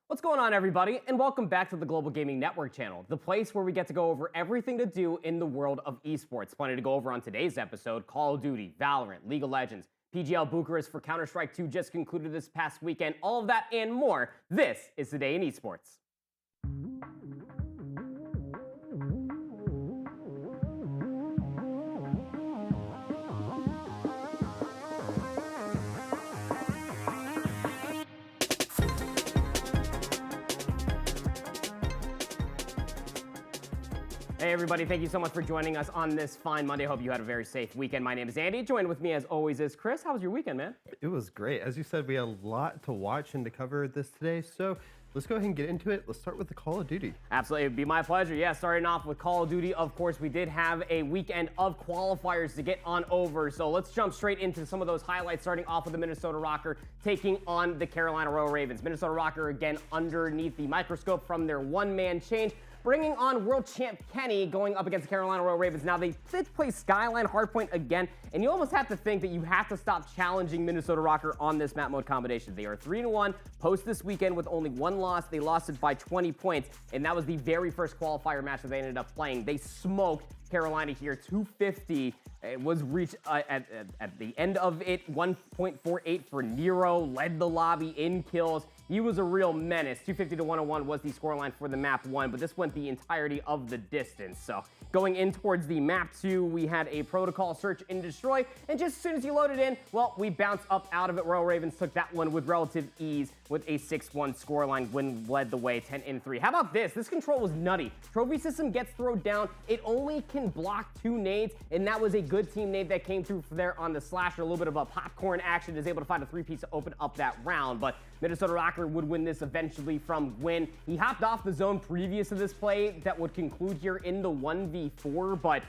What's going on, everybody, and welcome back to the Global Gaming Network channel, the place where we get to go over everything to do in the world of esports. Plenty to go over on today's episode. Call of Duty, VALORANT, League of Legends, PGL Bucharest for Counter-Strike 2 just concluded this past weekend. All of that and more. This is Today in Esports. Hey everybody, thank you so much for joining us on this fine Monday. Hope you had a very safe weekend. My name is Andy. Joined with me as always is Chris. How was your weekend, man? It was great. As you said, we had a lot to watch and to cover this today, so let's go ahead and get into it. Let's start with the Call of Duty. Absolutely, it'd be my pleasure. Yeah, starting off with Call of Duty, of course, we did have a weekend of qualifiers to get on over, so let's jump straight into some of those highlights, starting off with the Minnesota Rokkr taking on the Carolina Royal Ravens. Minnesota Rokkr, again, underneath the microscope from their one-man change, bringing on world champ Kenny going up against the Carolina Royal Ravens. Now, they did play Skyline Hardpoint again, and you almost have to think that you have to stop challenging Minnesota Rokkr on this map mode combination. They are 3-1 post this weekend with only one loss. They lost it by 20 points, and that was the very first qualifier match that they ended up playing. They smoked Carolina here, 250. It was reached at the end of it, 1.48 for Nero, led the lobby in kills. He was a real menace. 250 to 101 was the scoreline for the map 1, but this went the entirety of the distance. So going in towards the map 2, we had a protocol search and destroy, and just as soon as you load it in, well, we bounced up out of it. Royal Ravens took that one with relative ease with a 6-1 scoreline. Win led the way, 10-3. How about this? This control was nutty. Trophy system gets thrown down. It only can block 2 nades, and that was a good team nade that came through there on the slasher. A little bit of a popcorn action, is able to find a 3-piece to open up that round, but Minnesota Rokkr would win this eventually from Win. He hopped off the zone previous to this play that would conclude here in the 1v4, but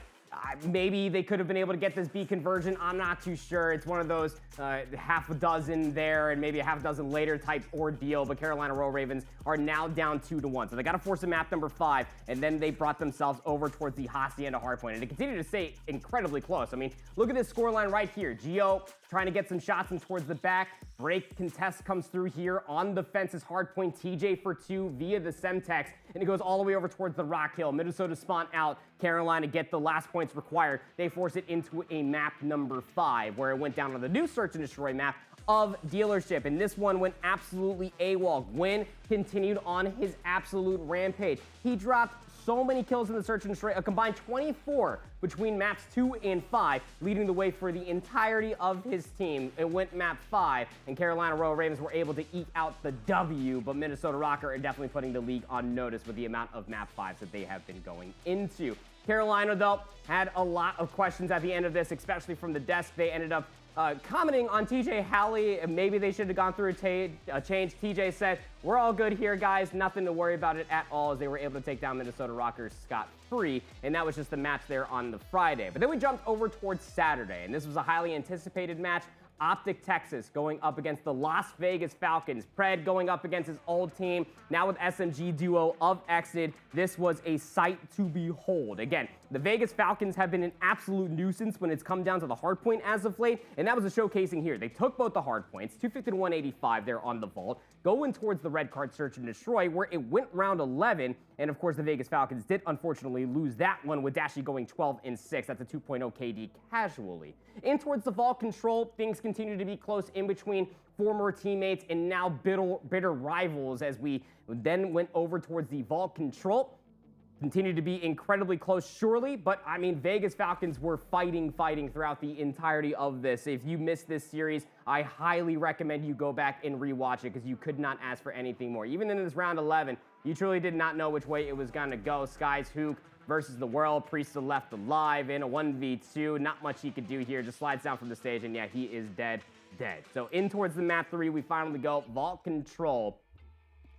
maybe they could have been able to get this B conversion. I'm not too sure. It's one of those half a dozen there and maybe a half a dozen later type ordeal, but Carolina Royal Ravens are now down 2-1. So they got to force a map number 5, and then they brought themselves over towards the Hacienda hardpoint, and it continued to stay incredibly close. I mean, look at this scoreline right here. Gio trying to get some shots in towards the back. Break contest comes through here on the fences. Hardpoint TJ for 2 via the Semtex, and it goes all the way over towards the Rock Hill. Minnesota spawn out. Carolina get the last points required. They force it into a map number 5, where it went down on the new search and destroy map of Dealership, and this one went absolutely AWOL. Gwyn continued on his absolute rampage. He dropped so many kills in the search and destroy, a combined 24 between maps 2 and 5, leading the way for the entirety of his team. It went map 5, and Carolina Royal Ravens were able to eke out the W, but Minnesota Rokkr are definitely putting the league on notice with the amount of map 5s that they have been going into. Carolina, though, had a lot of questions at the end of this, especially from the desk. They ended up commenting on TJ Halley. Maybe they should have gone through a change. TJ said, "We're all good here, guys. Nothing to worry about it at all," as they were able to take down Minnesota Rokkr scot-free. And that was just the match there on the Friday. But then we jumped over towards Saturday, and this was a highly anticipated match. OpTic Texas going up against the Las Vegas Falcons. Pred going up against his old team, now with SMG duo of Exit. This was a sight to behold. Again, the Vegas Falcons have been an absolute nuisance when it's come down to the hardpoint as of late, and that was a showcasing here. They took both the hardpoints, 250 to 185 there on the vault, going towards the red card search and destroy, where it went round 11, and of course the Vegas Falcons did unfortunately lose that one, with Dashi going 12-6. That's a 2.0 KD casually. In towards the vault control, things continue to be close in between former teammates and now bitter rivals, as we then went over towards the vault control. Continued to be incredibly close, surely, but I mean, Vegas Falcons were fighting throughout the entirety of this. If you missed this series, I highly recommend you go back and rewatch it, because you could not ask for anything more. Even in this round 11, you truly did not know which way it was going to go. Skies Hook versus the World. Priest left alive in a 1v2. Not much he could do here. Just slides down from the stage, and yeah, he is dead. So in towards the map 3, we finally go vault control.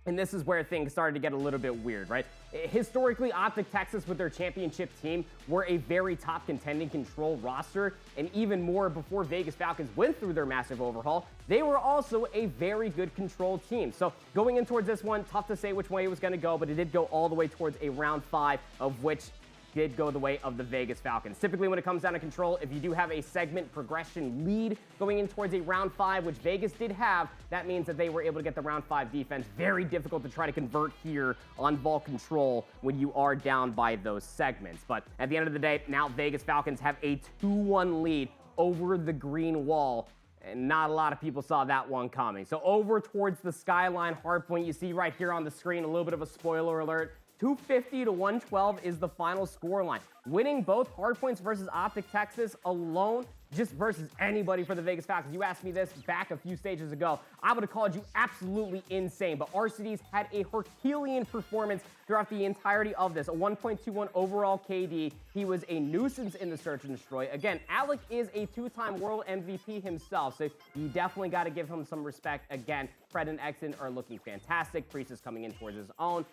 And this is where things started to get a little bit weird, right? Historically, OpTic Texas with their championship team were a very top contending control roster, and even more before Vegas Falcons went through their massive overhaul, they were also a very good control team. So going in towards this one, tough to say which way it was going to go, but it did go all the way towards a round 5, of which did go the way of the Vegas Falcons. Typically, when it comes down to control, if you do have a segment progression lead going in towards a round 5, which Vegas did have, that means that they were able to get the round 5 defense. Very difficult to try to convert here on ball control when you are down by those segments. But at the end of the day, now Vegas Falcons have a 2-1 lead over the green wall. And not a lot of people saw that one coming. So over towards the Skyline hardpoint, you see right here on the screen, a little bit of a spoiler alert. 250 to 112 is the final score line. Winning both hardpoints versus OpTic Texas alone, just versus anybody for the Vegas Falcons. You asked me this back a few stages ago. I would have called you absolutely insane, but RCD's had a Herculean performance throughout the entirety of this. A 1.21 overall KD. He was a nuisance in the search and destroy. Again, Alec is a 2-time world MVP himself, so you definitely got to give him some respect. Again, Fred and Exton are looking fantastic. Priest is coming in towards his own.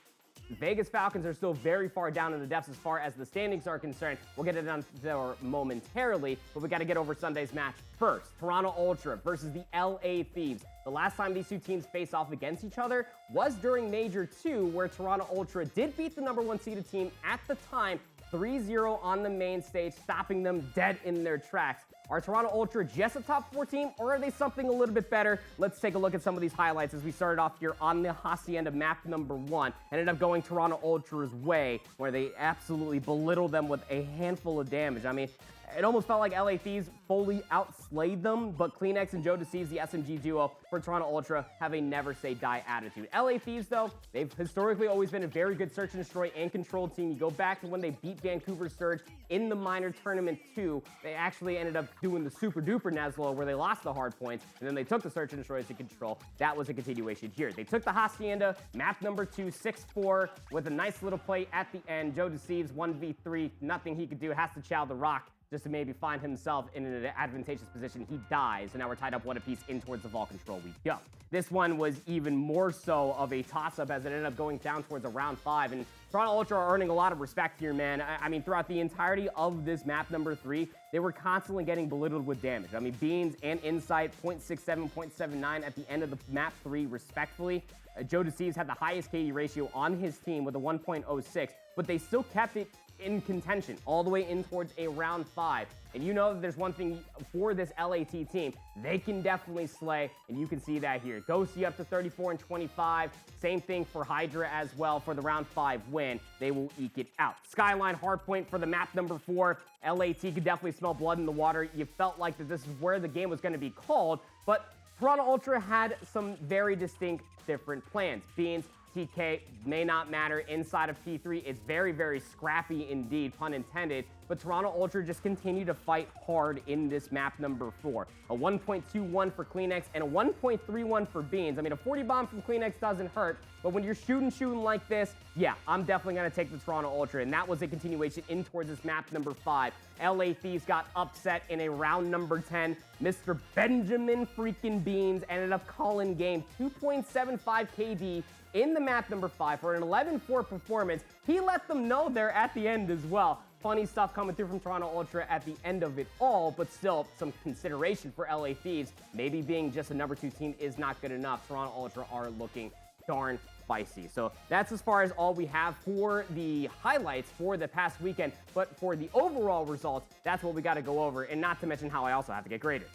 Vegas Falcons are still very far down in the depths as far as the standings are concerned. We'll get it down there momentarily, but we got to get over Sunday's match first. Toronto Ultra versus the LA Thieves. The last time these two teams faced off against each other was during Major 2, where Toronto Ultra did beat the #1 seeded team at the time, 3-0 on the main stage, stopping them dead in their tracks. Are Toronto Ultra just a top 4 team, or are they something a little bit better? Let's take a look at some of these highlights as we started off here on the Hacienda map #1. Ended up going Toronto Ultra's way, where they absolutely belittled them with a handful of damage. I mean, it almost felt like LA Thieves fully outslayed them, but Kleenex and Joe Deceives, the SMG duo for Toronto Ultra, have a never say die attitude. LA Thieves, though, they've historically always been a very good search and destroy and control team. You go back to when they beat Vancouver Surge in the minor tournament 2, they actually ended up doing the super duper Neslo where they lost the hard points, and then they took the search and destroy to control. That was a continuation here. They took the Hacienda, map #2, 6-4, with a nice little play at the end. Joe Deceives, 1v3, nothing he could do, has to chow the rock just to maybe find himself in an advantageous position. He dies, and now we're tied up 1 apiece in towards the vault control we go. This one was even more so of a toss-up as it ended up going down towards a round 5, and Toronto Ultra are earning a lot of respect here, man. I mean, throughout the entirety of this map #3, they were constantly getting belittled with damage. I mean, Beans and Insight, 0.67, 0.79 at the end of the map 3, respectfully. Joe Deceives had the highest KD ratio on his team with a 1.06, but they still kept it in contention all the way in towards a round 5. And you know that there's one thing for this LAT team, they can definitely slay, and you can see that here. Ghosty up to 34 and 25. Same thing for Hydra as well for the round 5 win. They will eke it out. Skyline hardpoint for the map #4. LAT could definitely smell blood in the water. You felt like that this is where the game was going to be called, but Toronto Ultra had some very distinct different plans. Beans, TK may not matter inside of P3. It's very, very scrappy indeed, pun intended. But Toronto Ultra just continue to fight hard in this map #4. A 1.21 for Kleenex and a 1.31 for Beans. I mean, a 40 bomb from Kleenex doesn't hurt, but when you're shooting like this, yeah, I'm definitely going to take the Toronto Ultra, and that was a continuation in towards this map #5. LA Thieves got upset in a round #10. Mr. Benjamin freaking Beans ended up calling game 2.75 KD in the map #5 for an 11-4 performance. He let them know there at the end as well. Funny stuff coming through from Toronto Ultra at the end of it all, but still some consideration for LA Thieves. Maybe being just a #2 team is not good enough. Toronto Ultra are looking darn spicy. So that's as far as all we have for the highlights for the past weekend. But for the overall results, that's what we got to go over, and not to mention how I also have to get graded.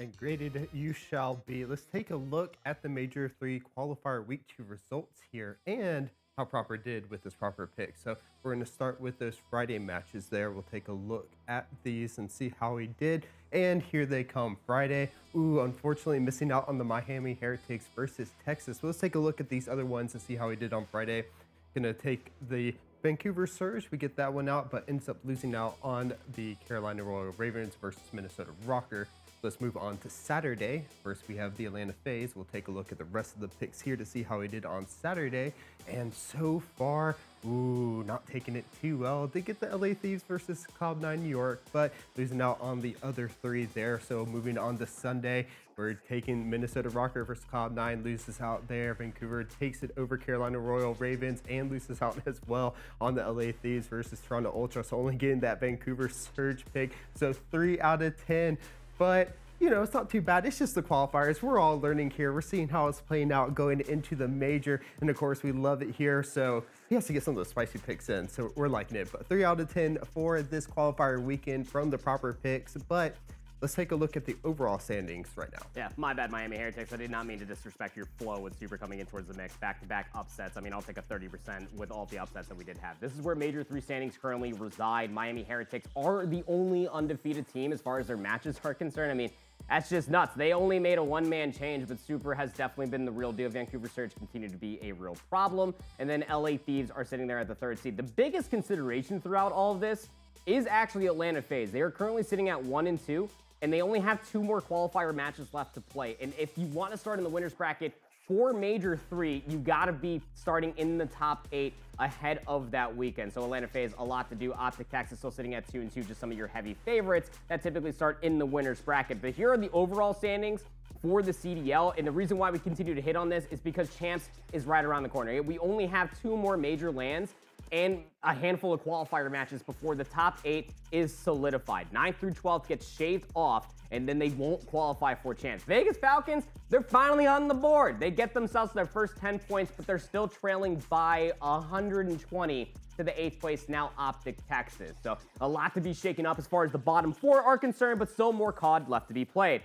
And graded you shall be. Let's take a look at the Major 3 qualifier week 2 results here and how Proper did with his Proper pick. So we're going to start with those Friday matches there. We'll take a look at these and see how he did. And here they come. Friday, unfortunately missing out on the Miami Heretics versus Texas. So let's take a look at these other ones and see how he did on Friday. Gonna take the Vancouver Surge, we get that one out, but ends up losing out on the Carolina Royal Ravens versus Minnesota Rokkr. Let's move on to Saturday. First, we have the Atlanta FaZe. We'll take a look at the rest of the picks here to see how he did on Saturday. And so far, not taking it too well. Did get the LA Thieves versus Cloud9 New York, but losing out on the other 3 there. So moving on to Sunday, we're taking Minnesota Rokkr versus Cloud9, loses out there. Vancouver takes it over Carolina Royal Ravens and loses out as well on the LA Thieves versus Toronto Ultra. So only getting that Vancouver Surge pick. So 3 out of 10. But you know, it's not too bad. It's just the qualifiers. We're all learning here. We're seeing how it's playing out going into the major. And of course, we love it here. So he has to get some of those spicy picks in. So we're liking it. But 3 out of 10 for this qualifier weekend from the proper picks. But let's take a look at the overall standings right now. Yeah, my bad, Miami Heretics. I did not mean to disrespect your flow with Super coming in towards the mix. Back-to-back upsets. I mean, I'll take a 30% with all the upsets that we did have. This is where Major 3 standings currently reside. Miami Heretics are the only undefeated team as far as their matches are concerned. I mean, that's just nuts. They only made a one-man change, but Super has definitely been the real deal. Vancouver Surge continue to be a real problem. And then LA Thieves are sitting there at the 3rd seed. The biggest consideration throughout all of this is actually Atlanta FaZe. They are currently sitting at 1-2. And they only have 2 more qualifier matches left to play. And if you want to start in the winners bracket for Major 3, you got to be starting in the top 8 ahead of that weekend. So Atlanta FaZe, a lot to do. OpTic is still sitting at 2-2, just some of your heavy favorites that typically start in the winners bracket. But here are the overall standings for the CDL. And the reason why we continue to hit on this is because Champs is right around the corner. We only have 2 more major lands and a handful of qualifier matches before the top 8 is solidified. 9th through 12th gets shaved off, and then they won't qualify for Champs. Vegas Falcons, they're finally on the board. They get themselves their first 10 points, but they're still trailing by 120 to the 8th place, now OpTic Texas. So a lot to be shaken up as far as the bottom 4 are concerned, but still more COD left to be played.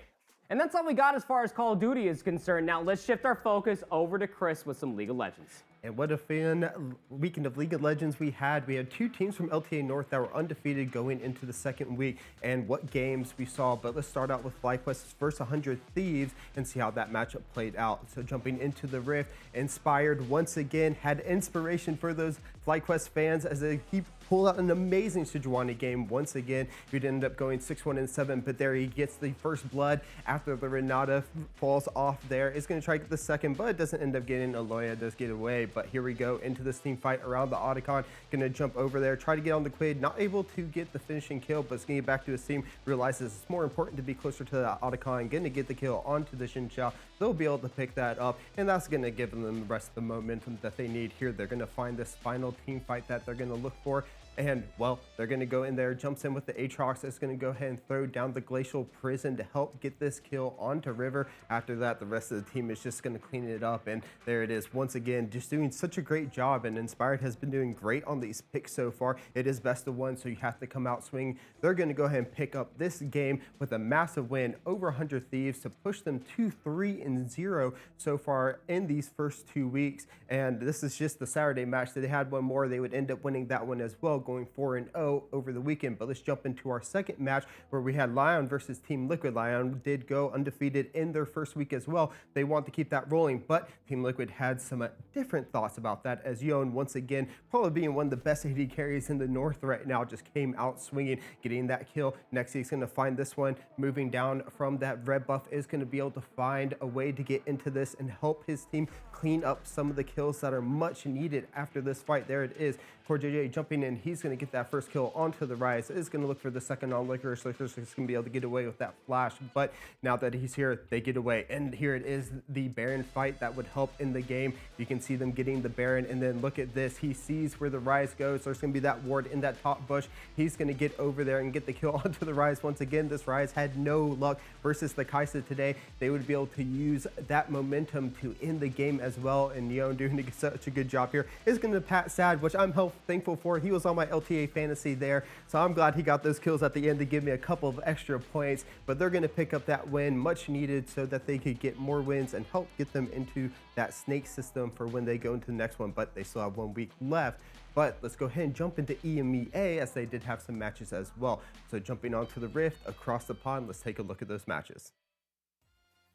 And that's all we got as far as Call of Duty is concerned. Now let's shift our focus over to Chris with some League of Legends. And what a fun weekend of League of Legends we had. We had 2 teams from LTA North that were undefeated going into the 2nd week, and what games we saw. But let's start out with FlyQuest's first 100 Thieves and see how that matchup played out. So jumping into the Rift, Inspired once again had inspiration for those FlyQuest fans as he pulled out an amazing Sejuani game once again. He'd end up going 6-1-7, but there he gets the first blood after the Renata falls off there. Is going to try to get the second, but doesn't end up getting. Aloya does get away. But here we go into this team fight around the Otacon. Gonna jump over there, try to get on the Quid. Not able to get the finishing kill, but it's gonna get back to his team. Realizes it's more important to be closer to the Otacon. Gonna get the kill onto the Xin Xiao. They'll be able to pick that up, and that's gonna give them the rest of the momentum that they need here. They're gonna find this final team fight that they're gonna look for. And, well, they're going to go in there, jumps in with the Aatrox. It's going to go ahead and throw down the Glacial Prison to help get this kill onto River. After that, the rest of the team is just going to clean it up. And there it is. Once again, just doing such a great job. And Inspired has been doing great on these picks so far. It is best of 1, so you have to come out swinging. They're going to go ahead and pick up this game with a massive win over 100 Thieves to push them to 3-0 so far in these first 2 weeks. And this is just the Saturday match. So they had one more. They would end up winning that one as well, going 4-0 over the weekend. But let's jump into our second match where we had Lyon versus Team Liquid. Lyon did go undefeated in their first week as well. They want to keep that rolling, but Team Liquid had some different thoughts about that, as Yon, once again, probably being one of the best AD carries in the North right now, just came out swinging, getting that kill. Next, he's going to find this one, moving down from that red buff, is going to be able to find a way to get into this and help his team clean up some of the kills that are much needed after this fight. There it is. CoreJJ jumping in. He's going to get that first kill onto the Rise. Is going to look for the second on Licorice. Licorice is going to be able to get away with that flash. But now that he's here, they get away. And here it is, the Baron fight that would help in the game. You can see them getting the Baron. And then look at this. He sees where the Rise goes. There's going to be that ward in that top bush. He's going to get over there and get the kill onto the Rise. Once again, this Rise had no luck versus the Kaisa today. They would be able to use that momentum to end the game as well. And Yon doing such a good job here is going to pat Sad, which I'm thankful for. He was on my LTA fantasy there, so I'm glad he got those kills at the end to give me a couple of extra points. But they're going to pick up that win, much needed, so that they could get more wins and help get them into that snake system for when they go into the next one. But they still have 1 week left. But let's go ahead and jump into EMEA, as they did have some matches as well. So jumping onto the Rift across the pond, let's take a look at those matches.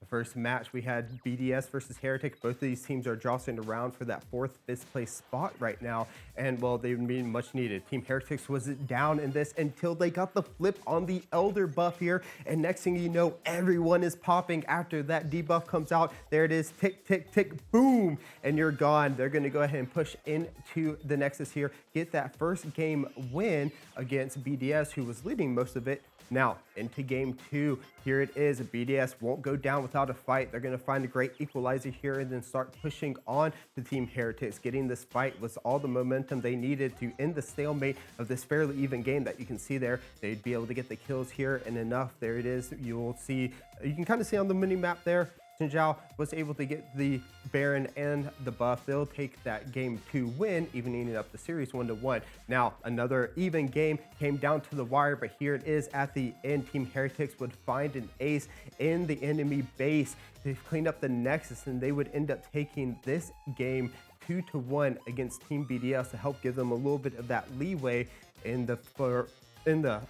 The first match, we had BDS versus Heretics. Both of these teams are jostling around for that 4th, 5th place spot right now. And, well, they've been much needed. Team Heretics was down in this until they got the flip on the Elder buff here. And next thing you know, everyone is popping after that debuff comes out. There it is. Tick, tick, tick, boom. And you're gone. They're going to go ahead and push into the Nexus here. Get that first game win against BDS, who was leading most of it. Now, into game 2, here it is. BDS won't go down with without a fight. They're going to find a great equalizer here and then start pushing on to Team Heretics. Getting this fight was all the momentum they needed to end the stalemate of this fairly even game that you can see there. They'd be able to get the kills here and enough. There it is. You can kind of see on the mini map there, Xinjiao was able to get the Baron and the buff. They'll take that game 2 win, evening up the series 1-1. Now, another even game came down to the wire, but here it is at the end. Team Heretics would find an ace in the enemy base. They've cleaned up the Nexus, and they would end up taking this game 2-1 against Team BDS to help give them a little bit of that leeway in the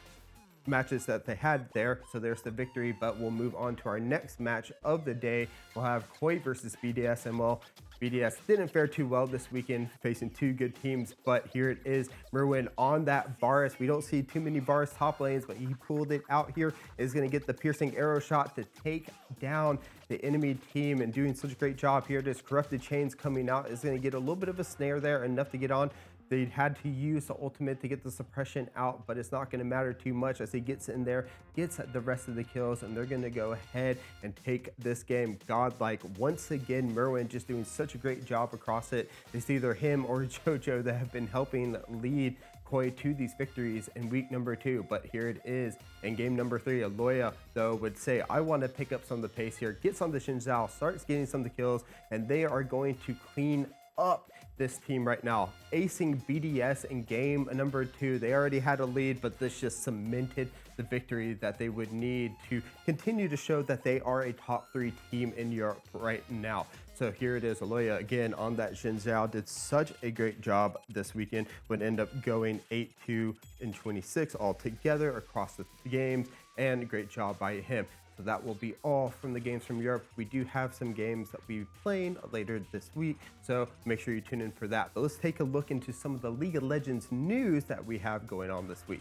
matches that they had there. So there's the victory, but we'll move on to our next match of the day. We'll have Koi versus BDS, and well, BDS didn't fare too well this weekend, facing 2 good teams, but here it is. Merwin on that Varus. We don't see too many Varus top lanes, but he pulled it out here. Is going to get the piercing arrow shot to take down the enemy team, and doing such a great job here. This corrupted chains coming out is going to get a little bit of a snare there, enough to get on. They had to use the ultimate to get the suppression out, but it's not going to matter too much as he gets in there, gets the rest of the kills, and they're going to go ahead and take this game godlike. Once again, Merwin just doing such a great job across it. It's either him or Jojo that have been helping lead Koi to these victories in week number 2, but here it is in game number 3. Aloya, though, would say, I want to pick up some of the pace here, gets on the Xinjiao, starts getting some of the kills, and they are going to clean up this team right now, acing BDS in game number 2. They already had a lead, but this just cemented the victory that they would need to continue to show that they are a top 3 team in Europe right now. So here it is. Aloya again on that Xinjiao did such a great job this weekend. Would end up going 8-2 and 26 all together across the games, and a great job by him. So that will be all from the games from Europe. We do have some games that we'll be playing later this week, so make sure you tune in for that. But let's take a look into some of the League of Legends news that we have going on this week.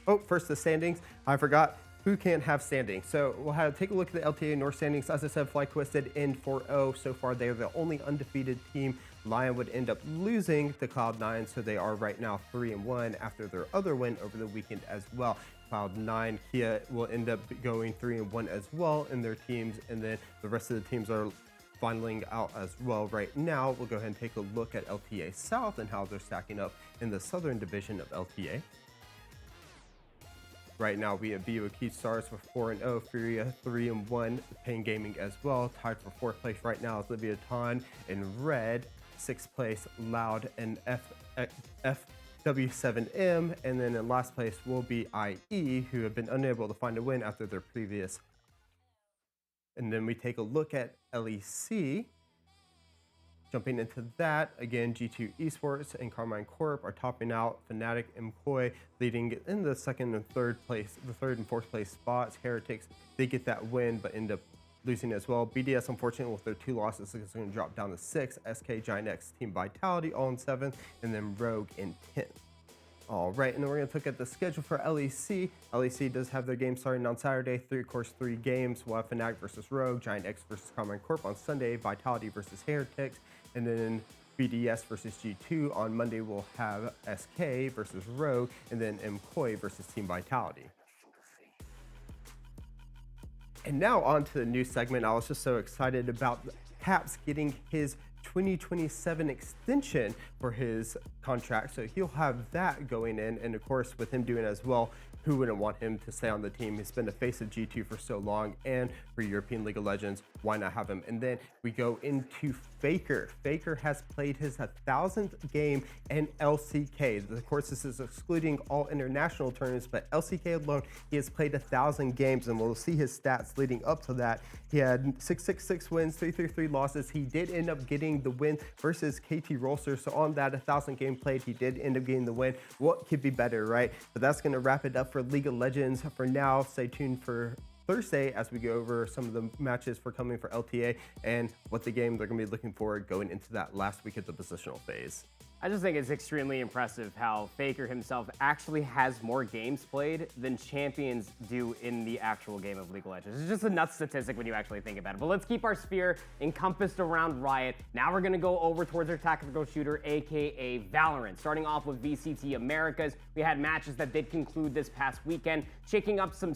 Oh, first the standings. I forgot who can't have standings. So we'll take a look at the LTA North standings. As I said, FlyQuest did end 4-0 so far. They're the only undefeated team. Lyon would end up losing to Cloud9, so they are right now 3-1 after their other win over the weekend as well. Cloud9, Kia will end up going 3-1 as well in their teams, and then the rest of the teams are finaling out as well right now. We'll go ahead and take a look at LTA South and how they're stacking up in the Southern Division of LTA. Right now, we have Vivo Key Stars with 4-0, Furia 3-1, Pain Gaming as well. Tied for 4th place right now is Leviathan in red. 6th place, Loud and FW7M, and then in last place will be IE, who have been unable to find a win after their previous. And then we take a look at LEC. Jumping into that, again, G2 Esports and Karmine Corp are topping out. Fnatic and MKOI leading in the 2nd and 3rd place, the 3rd and 4th place spots. Heretics, they get that win, but end up losing as well. BDS, unfortunately, with their 2 losses, is going to drop down to 6th. SK, Giant X, Team Vitality all in 7th, and then Rogue in 10th. All right, and then we're going to look at the schedule for LEC. LEC does have their game starting on Saturday. 3 games. We'll have Fnatic versus Rogue, Giant X versus Karmine Corp on Sunday, Vitality versus Heretics, and then BDS versus G2. On Monday, we'll have SK versus Rogue, and then MKOI versus Team Vitality. And now on to the new segment. I was just so excited about Caps getting his 2027 extension for his contract, so he'll have that going in, and of course with him doing as well, who wouldn't want him to stay on the team? He's been the face of G2 for so long, and for European League of Legends, why not have him? And then we go into Faker. Faker has played his 1,000th game in LCK. Of course, this is excluding all international tournaments, but LCK alone, he has played 1,000 games, and we'll see his stats leading up to that. He had 666 wins, 333 losses. He did end up getting the win versus KT Rolster, so on that 1,000 game played, he did end up getting the win. What could be better, right? But that's going to wrap it up for League of Legends. For now, stay tuned for Thursday as we go over some of the matches for coming for LTA and what the game they're going to be looking for going into that last week of the positional phase. I just think it's extremely impressive how Faker himself actually has more games played than champions do in the actual game of League of Legends. It's just a nuts statistic when you actually think about it. But let's keep our sphere encompassed around Riot. Now we're going to go over towards our tactical shooter, aka Valorant. Starting off with VCT Americas, we had matches that did conclude this past weekend, shaking up some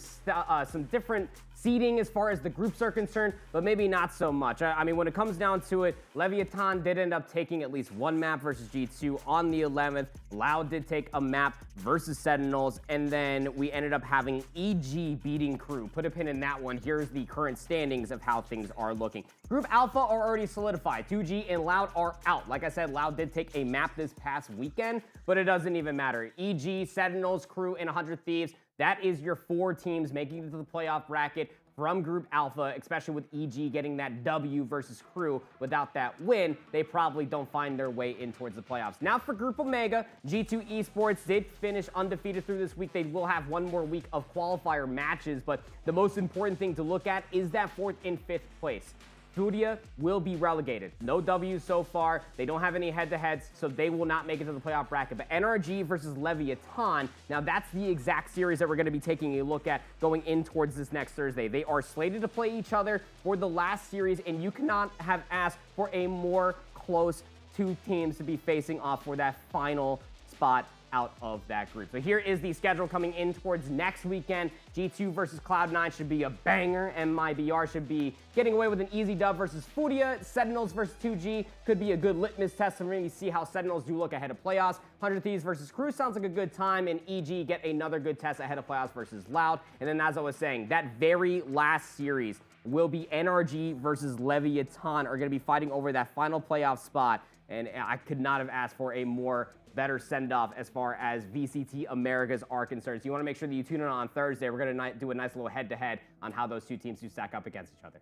different seeding as far as the groups are concerned, but maybe not so much. I mean, when it comes down to it, Leviathan did end up taking at least one map versus G2 on the 11th. Loud did take a map versus Sentinels, and then we ended up having EG beating Crew. Put a pin in that one. Here's the current standings of how things are looking. Group Alpha are already solidified. 2G and Loud are out. Like I said, Loud did take a map this past weekend, but it doesn't even matter. EG, Sentinels, Crew, and 100 Thieves. That is your 4 teams making it to the playoff bracket from Group Alpha, especially with EG getting that W versus Crew. Without that win, they probably don't find their way in towards the playoffs. Now for Group Omega, G2 Esports did finish undefeated through this week. They will have one more week of qualifier matches, but the most important thing to look at is that 4th and 5th place. Furia will be relegated. No W's so far. They don't have any head-to-heads, so they will not make it to the playoff bracket. But NRG versus Leviathan, now that's the exact series that we're going to be taking a look at going in towards this next Thursday. They are slated to play each other for the last series, and you cannot have asked for a more close 2 teams to be facing off for that final spot out of that group. So here is the schedule coming in towards next weekend. G2 versus Cloud9 should be a banger. MIBR should be getting away with an easy dub versus Furia. Sentinels versus 2G could be a good litmus test to really see how Sentinels do look ahead of playoffs. 100 Thieves versus Crew sounds like a good time, and EG get another good test ahead of playoffs versus Loud. And then as I was saying, that very last series will be NRG versus Leviathan are going to be fighting over that final playoff spot. And I could not have asked for a more better send-off as far as VCT Americas are concerned. So you want to make sure that you tune in on Thursday. We're going to do a nice little head-to-head on how those 2 teams do stack up against each other.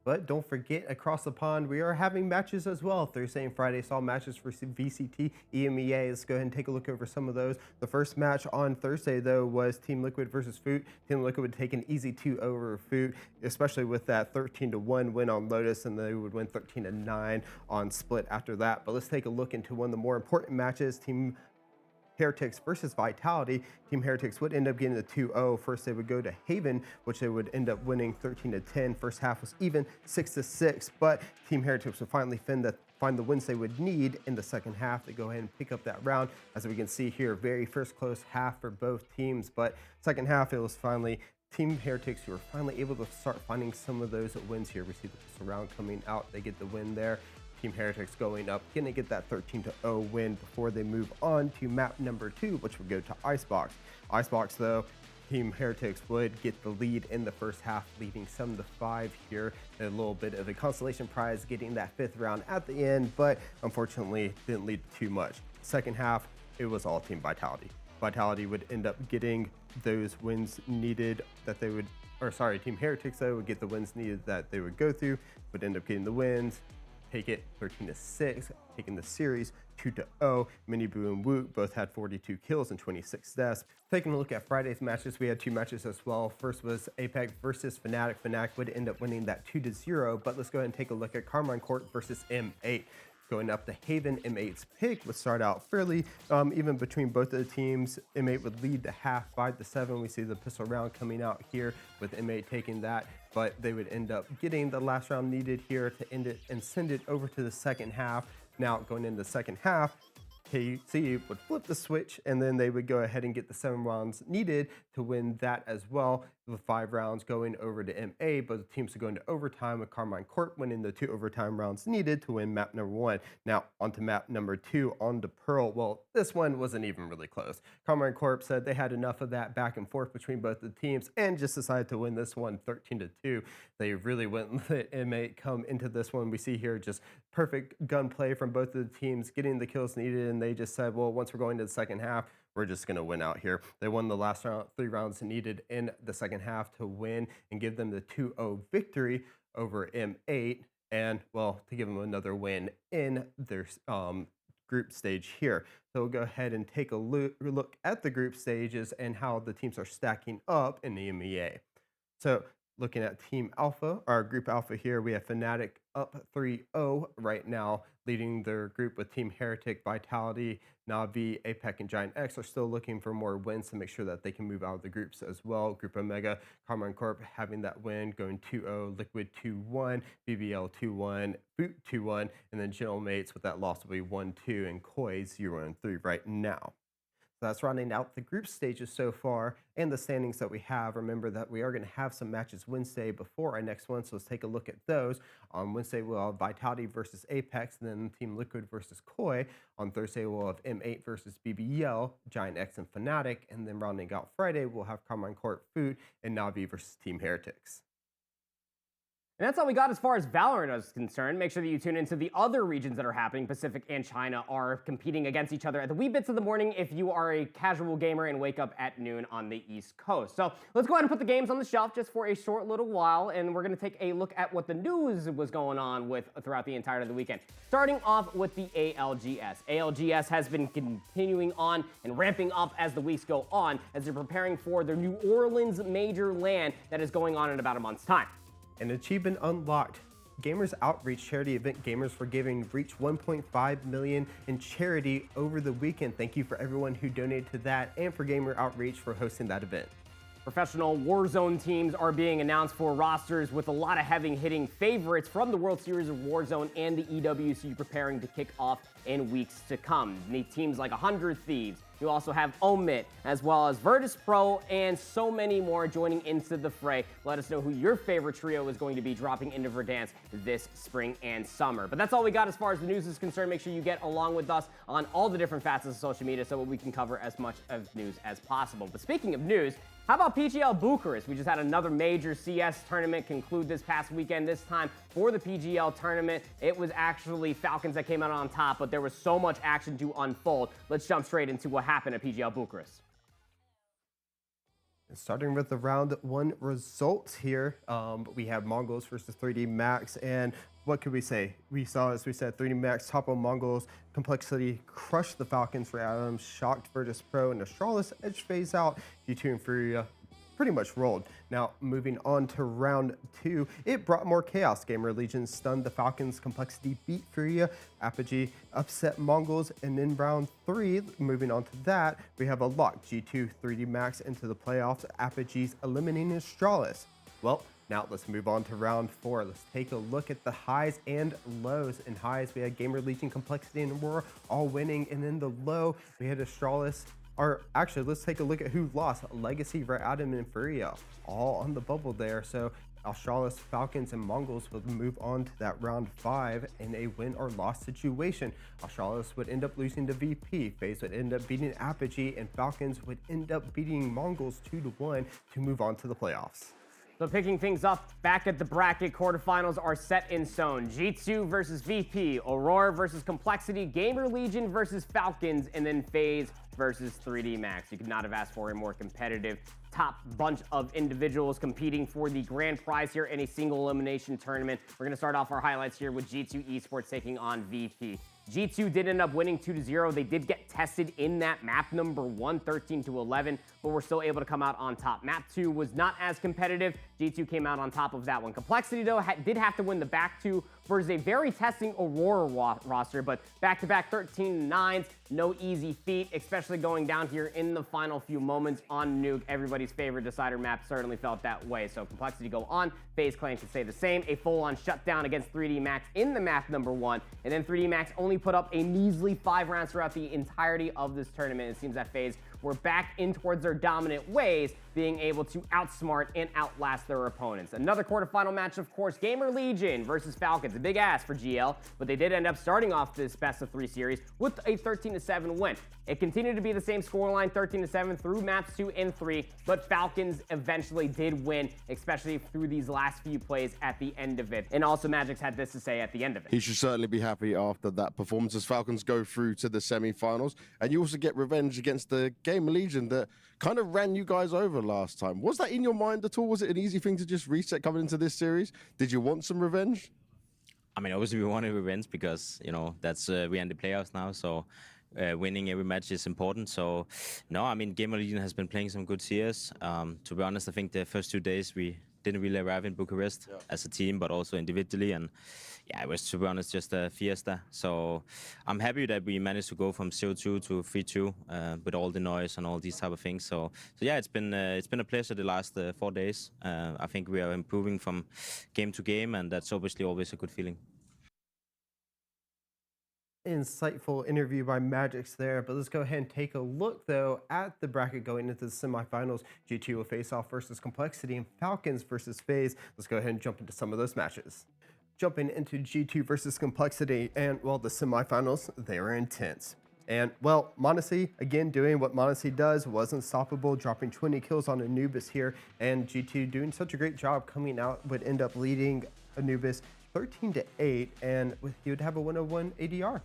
But don't forget, across the pond, we are having matches as well. Thursday and Friday saw matches for VCT EMEA. Let's go ahead and take a look over some of those. The first match on Thursday, though, was Team Liquid versus Foot. Team Liquid would take an easy 2 over Foot, especially with that 13-1 win on Lotus, and they would win 13-9 on Split after that. But let's take a look into one of the more important matches. Team Heretics versus Vitality. Team Heretics would end up getting the 2-0. First, they would go to Haven, which they would end up winning 13-10. First half was even 6-6, but Team Heretics would finally find the wins they would need in the second half to go ahead and pick up that round. As we can see here, very first close half for both teams, but second half, it was finally Team Heretics who were finally able to start finding some of those wins here. We see the pistol round coming out. They get the win there. Team Heretics going up, going to get that 13-0 win before they move on to map number 2, which would go to Icebox. Icebox, though, Team Heretics would get the lead in the first half, leading 7-5 here. A little bit of a consolation prize getting that 5th round at the end, but unfortunately didn't lead to too much. Second half, it was all Team Vitality. Vitality would end up getting those wins needed that they would, or sorry, Team Heretics, though, would get the wins needed that they would go through, would end up getting the wins. Take it 13-6, taking the series 2-0. Miniboo and Woot both had 42 kills and 26 deaths. Taking a look at Friday's matches, we had 2 matches as well. First was Apex versus Fnatic. Fnatic would end up winning that 2-0, but let's go ahead and take a look at Karmine Corp versus M8. Going up to Haven, M8's pick would start out fairly even between both of the teams. M8 would lead the half 5-7. We see the pistol round coming out here with M8 taking that, but they would end up getting the last round needed here to end it and send it over to the second half. Now going into the second half, KC would flip the switch, and then they would go ahead and get the 7 rounds needed to win that as well, with 5 rounds going over to MA, but the teams are going to overtime with Karmine Corp winning the 2 overtime rounds needed to win map number 1. Now onto map number 2, on to Pearl. Well, this one wasn't even really close. Karmine Corp said they had enough of that back and forth between both the teams and just decided to win this one 13-2. They really wouldn't let MA come into this one. We see here just perfect gunplay from both of the teams, getting the kills needed, and they just said, well, once we're going to the second half, we're just going to win out here. They won the last 3 rounds needed in the second half to win and give them the 2-0 victory over M8, and, well, to give them another win in their group stage here. So we'll go ahead and take a look at the group stages and how the teams are stacking up in the EMEA. So looking at Team Alpha, our Group Alpha here, we have Fnatic up 3-0 right now, leading their group with Team Heretic, Vitality, Na'Vi, APEC, and Giant X are still looking for more wins to make sure that they can move out of the groups as well. Group Omega, Karmine Corp having that win, going 2-0, Liquid 2-1, BBL 2-1, Boot 2-1, and then General Mates with that loss will be 1-2, and Koi 0-3 right now. So that's rounding out the group stages so far and the standings that we have. Remember that we are going to have some matches Wednesday before our next one, so let's take a look at those. On Wednesday, we'll have Vitality versus Apex, and then Team Liquid versus Koi. On Thursday, we'll have M8 versus BBL, Giant X and Fnatic, and then rounding out Friday, we'll have Karmine Corp, Food, and Na'Vi versus Team Heretics. And that's all we got as far as VALORANT is concerned. Make sure that you tune into the other regions that are happening. Pacific and China are competing against each other at the wee bits of the morning if you are a casual gamer and wake up at noon on the East Coast. So let's go ahead and put the games on the shelf just for a short little while, and we're going to take a look at what the news was going on with throughout the entirety of the weekend. Starting off with the ALGS. ALGS has been continuing on and ramping up as the weeks go on as they're preparing for their New Orleans major LAN that is going on in about a month's time. An achievement unlocked. Gamers Outreach charity event Gamers for Giving reached 1.5 million in charity over the weekend. Thank you for everyone who donated to that and for Gamer Outreach for hosting that event. Professional Warzone teams are being announced for rosters with a lot of heavy-hitting favorites from the World Series of Warzone and the EWC preparing to kick off in weeks to come. Teams like 100 Thieves. You also have Omit, as well as Virtus Pro, and so many more joining into the fray. Let us know who your favorite trio is going to be dropping into Verdansk this spring and summer. But that's all we got as far as the news is concerned. Make sure you get along with us on all the different facets of social media so that we can cover as much of news as possible. But speaking of news, how about PGL Bucharest? We just had another major CS tournament conclude this past weekend. This time for the PGL tournament, it was actually Falcons that came out on top, but there was so much action to unfold. Let's jump straight into what happened at PGL Bucharest. Starting with the round one results here, we have Mongols versus 3D Max, and what could we say? We saw, as we said, 3D Max top on Mongols, Complexity crushed the Falcons for Adams, shocked Virtus Pro, and Astralis edge phase out, G2 and Furia pretty much rolled. Now, moving on to round two, it brought more chaos. Gamer Legion stunned the Falcons, Complexity beat Furia, Apogee upset Mongols, and in round three, moving on to that, we have a lock, G2, 3D Max into the playoffs, Apogee's eliminating Astralis. Well, now let's move on to round four. Let's take a look at the highs and lows. In highs, we had Gamer Legion, Complexity, and Aurora all winning, and in the low, we had Astralis. Or actually, let's take a look at who lost. Legacy, Red Adam, and Furia, all on the bubble there. So Astralis, Falcons, and Mongols would move on to that round five in a win or loss situation. Astralis would end up losing to VP, FaZe would end up beating Apogee, and Falcons would end up beating Mongols 2-1 to move on to the playoffs. So picking things up back at the bracket, quarterfinals are set in stone. G2 versus VP, Aurora versus Complexity, Gamer Legion versus Falcons, and then FaZe versus 3D Max. You could not have asked for a more competitive top bunch of individuals competing for the grand prize here in a single elimination tournament. We're going to start off our highlights here with G2 Esports taking on VP. G2 did end up winning 2-0. They did get tested in that map number 1, 13-11, but were still able to come out on top. Map 2 was not as competitive. G2 came out on top of that one. Complexity, though, did have to win the back two versus a very testing Aurora roster, but back-to-back 13-9s, no easy feat, especially going down here in the final few moments on Nuke. Everybody's favorite decider map certainly felt that way. So Complexity go on. FaZe claims to say the same. A full-on shutdown against 3D Max in the map number 1, and then 3D Max only put up a measly 5 rounds throughout the entirety of this tournament. It seems that FaZe were back in towards their dominant ways, being able to outsmart and outlast their opponents. Another quarterfinal match, of course, Gamer Legion versus Falcons. A big ass for GL, but they did end up starting off this best-of-3 series with a 13-7 win. It continued to be the same scoreline, 13-7 through maps 2 and 3, but Falcons eventually did win, especially through these last few plays at the end of it. And also Magisk had this to say at the end of it. He should certainly be happy after that performance as Falcons go through to the semi-finals. And you also get revenge against the Gamer Legion that kind of ran you guys over last time. Was that in your mind at all? Was it an easy thing to just reset coming into this series? Did you want some revenge? I mean, obviously we wanted revenge because, you know, that's we're in the playoffs now, so winning every match is important. So, no, I mean, Gamer Legion has been playing some good CS. To be honest, I think the first 2 days we didn't really arrive in Bucharest as a team, but also individually. And yeah, it was, to be honest, just a fiesta. So I'm happy that we managed to go from 0-2 to 3-2 with all the noise and all these type of things. So yeah, it's been a pleasure the last 4 days. I think we are improving from game to game, and that's obviously always a good feeling. Insightful interview by Magisk there, but let's go ahead and take a look though at the bracket going into the semifinals. G2 will face off versus Complexity and Falcons versus FaZe. Let's go ahead and jump into some of those matches. Jumping into G2 versus Complexity, and well, the semifinals, they were intense. And well, m0NESY again doing what m0NESY does, was unstoppable, dropping 20 kills on Anubis here, and G2 doing such a great job coming out, would end up leading Anubis 13-8, and he would have a 101 ADR.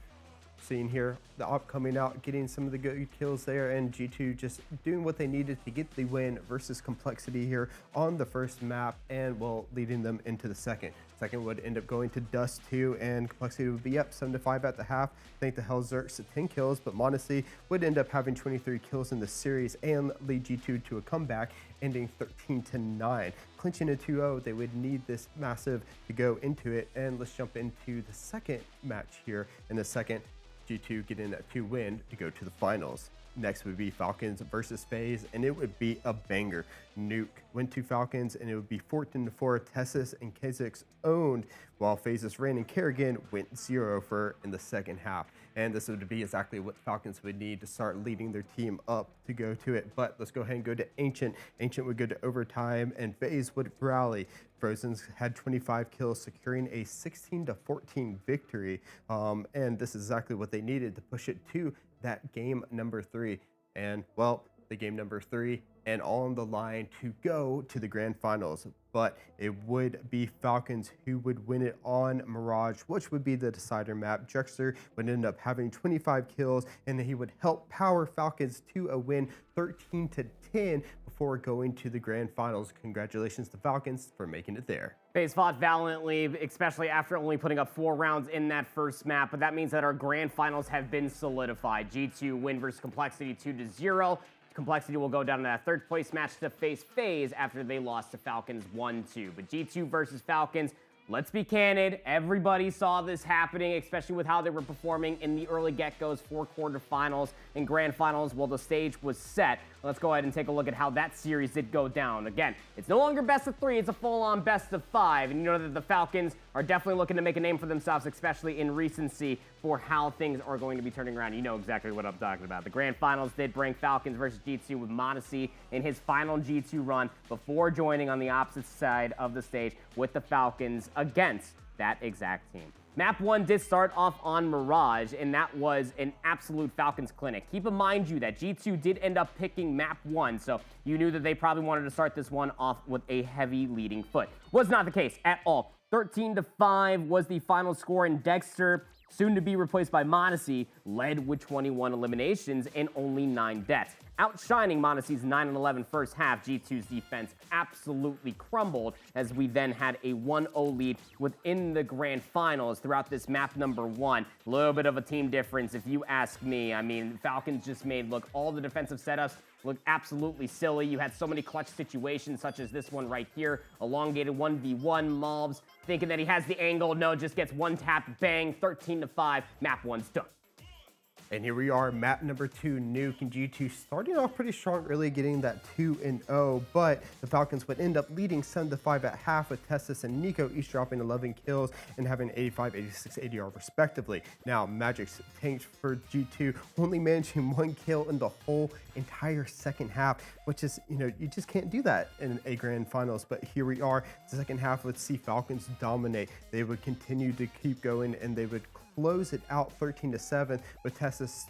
Seeing here the op coming out, getting some of the good kills there, and G2 just doing what they needed to get the win versus Complexity here on the first map, and well, leading them into the second. Second would end up going to Dust 2, and Complexity would be up 7-5 at the half. Thank the Hellzerks to 10 kills, but m0NESY would end up having 23 kills in the series and lead G2 to a comeback, ending 13-9. Clinching a 2-0, they would need this massive to go into it, and let's jump into the second match here. In the second, G2 getting that 2 win to go to the finals. Next would be Falcons versus FaZe, and it would be a banger. Nuke went to Falcons, and it would be 14-4. Tessus and Kazix owned, while FaZe's Rain and Kerrigan went 0 for in the second half. And this would be exactly what Falcons would need to start leading their team up to go to it. But let's go ahead and go to Ancient. Ancient would go to overtime, and FaZe would rally. Frozen's had 25 kills, securing a 16-14 victory. And this is exactly what they needed to push it to that game number 3. And well, the game number 3 and all on the line to go to the grand finals. But it would be Falcons who would win it on Mirage, which would be the decider map. Drexler would end up having 25 kills, and he would help power Falcons to a win 13-10 before going to the grand finals. Congratulations to Falcons for making it there. FaZe fought valiantly, especially after only putting up 4 rounds in that first map, but that means that our grand finals have been solidified. G2 win versus Complexity 2-0. Complexity will go down to that third place match to face FaZe after they lost to Falcons 1-2. But G2 versus Falcons, let's be candid, everybody saw this happening, especially with how they were performing in the early get-goes for quarterfinals and grand finals. Well, the stage was set. Let's go ahead and take a look at how that series did go down. Again, it's no longer best of 3, it's a full-on best of 5. And you know that the Falcons are definitely looking to make a name for themselves, especially in recency for how things are going to be turning around. You know exactly what I'm talking about. The grand finals did bring Falcons versus G2 with m0NESY in his final G2 run before joining on the opposite side of the stage with the Falcons against that exact team. Map 1 did start off on Mirage, and that was an absolute Falcons clinic. Keep in mind that G2 did end up picking Map 1, so you knew that they probably wanted to start this one off with a heavy leading foot. Was not the case at all. 13-5 was the final score, and Dexter, soon to be replaced by m0NESY, led with 21 eliminations and only 9 deaths. Outshining m0NESY's 9-11 first half, G2's defense absolutely crumbled as we then had a 1-0 lead within the grand finals throughout this map number 1. A little bit of a team difference if you ask me. I mean, Falcons just made all the defensive setups look absolutely silly. You had so many clutch situations such as this one right here. Elongated 1v1, Mobs thinking that he has the angle. No, just gets one tap, bang, 13-5. Map 1's done. And here we are, map number 2, Nuke and G2 starting off pretty strong, really getting that 2-0, but the Falcons would end up leading 7-5 at half, with Tessus and Nico each dropping 11 kills and having 85, 86 ADR respectively. Now, Magisk tanked for G2, only managing 1 kill in the whole entire second half, which is, you just can't do that in a grand finals. But here we are, the second half would see Falcons dominate. They would continue to keep going, and they would close it out 13-7, with Tessus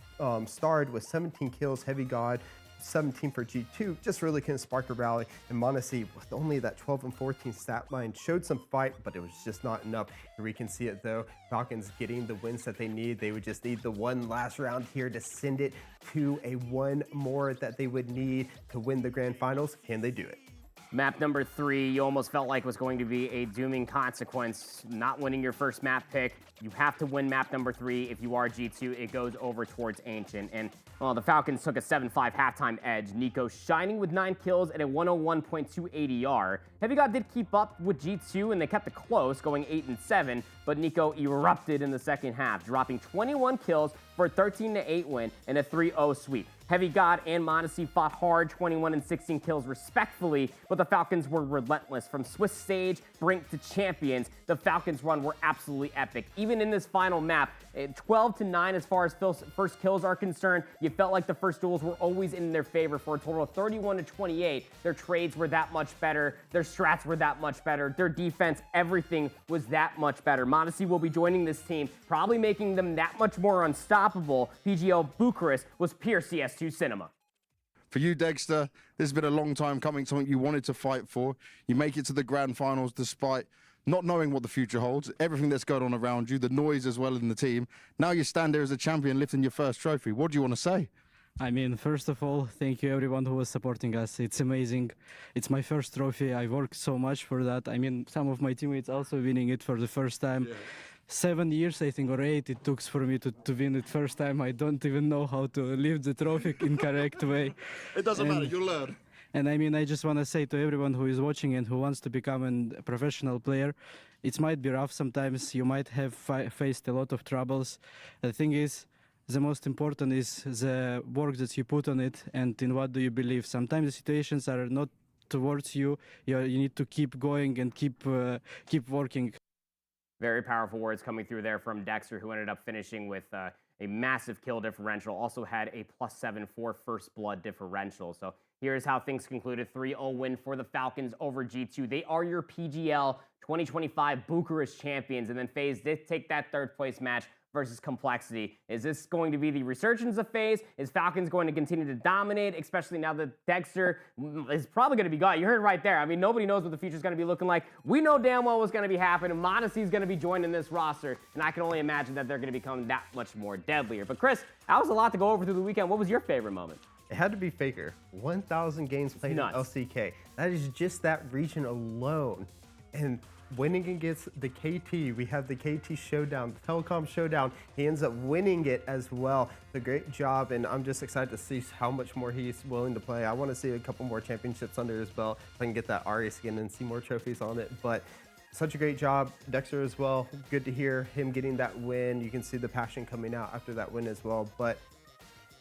starred with 17 kills, Heavy God 17 for G2, just really couldn't spark a rally. And m0NESY, with only that 12-14 stat line, showed some fight, but it was just not enough. Here we can see it though, Falcons getting the wins that they need. They would just need the one last round here to send it to a 1 more that they would need to win the grand finals. Can they do it? Map number 3, you almost felt like was going to be a dooming consequence. Not winning your first map pick. You have to win map number 3. If you are G2, it goes over towards Ancient. And, well, the Falcons took a 7-5 halftime edge. Nico shining with 9 kills at a 101.2 ADR. HeavyGod did keep up with G2, and they kept it close, going 8-7. But Nico erupted in the second half, dropping 21 kills for a 13-8 win and a 3-0 sweep. HeavyGod and Modesty fought hard, 21 and 16 kills respectfully, but the Falcons were relentless. From Swiss Stage, Brink to Champions, the Falcons' run were absolutely epic. Even in this final map, 12-9 as far as first kills are concerned, you felt like the first duels were always in their favor for a total of 31-28. Their trades were that much better, their strats were that much better, their defense, everything was that much better. Modesty will be joining this team, probably making them that much more unstoppable. PGL Bucharest was pure CS2 cinema. For you, Dexter, this has been a long time coming, something you wanted to fight for. You make it to the grand finals despite not knowing what the future holds, everything that's going on around you, the noise as well in the team. Now you stand there as a champion lifting your first trophy. What do you want to say? I mean, first of all, thank you everyone who was supporting us. It's amazing. It's my first trophy. I worked so much for that. I mean, some of my teammates also winning it for the first time. Yeah. 7 years, I think, or 8 it took for me to win it first time. I don't even know how to lift the trophy in correct way. It doesn't matter, you'll learn. And I mean, I just want to say to everyone who is watching and who wants to become a professional player, it might be rough sometimes. You might have faced a lot of troubles. The thing is, the most important is the work that you put on it and in what do you believe. Sometimes the situations are not towards you. You need to keep going and keep working. Very powerful words coming through there from Dexter, who ended up finishing with a massive kill differential. Also had a +7 for first blood differential. So here's how things concluded. 3-0 win for the Falcons over G2. They are your PGL 2025 Bucharest champions. And then FaZe did take that third place match versus Complexity. Is this going to be the resurgence of FaZe? Is Falcons going to continue to dominate, especially now that Dexter is probably going to be gone? You heard it right there. I mean, nobody knows what the future is going to be looking like. We know damn well what's going to be happening. Modesty is going to be joining this roster, and I can only imagine that they're going to become that much more deadlier. But Chris, that was a lot to go over through the weekend. What was your favorite moment? It had to be Faker. 1,000 games played in LCK. That is just that region alone. And winning against the KT, we have the KT Showdown, the Telecom Showdown. He ends up winning it as well. It's a great job, and I'm just excited to see how much more he's willing to play. I want to see a couple more championships under his belt if I can get that Ari skin and see more trophies on it. But such a great job. Dexter as well. Good to hear him getting that win. You can see the passion coming out after that win as well. But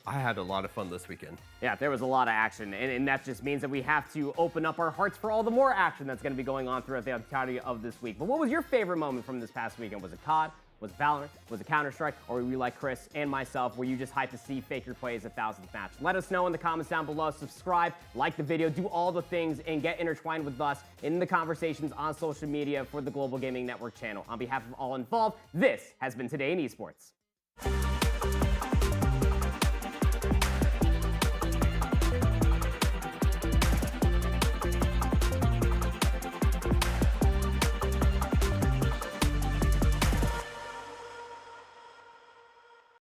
I had a lot of fun this weekend. Yeah, there was a lot of action, and that just means that we have to open up our hearts for all the more action that's going to be going on throughout the entirety of this week. But what was your favorite moment from this past weekend? Was it COD? Was it VALORANT? Was it Counter-Strike? Or were you like Chris and myself, were you just hyped to see Faker play his 1,000th match? Let us know in the comments down below. Subscribe, like the video, do all the things, and get intertwined with us in the conversations on social media for the Global Gaming Network channel. On behalf of all involved, this has been Today in Esports.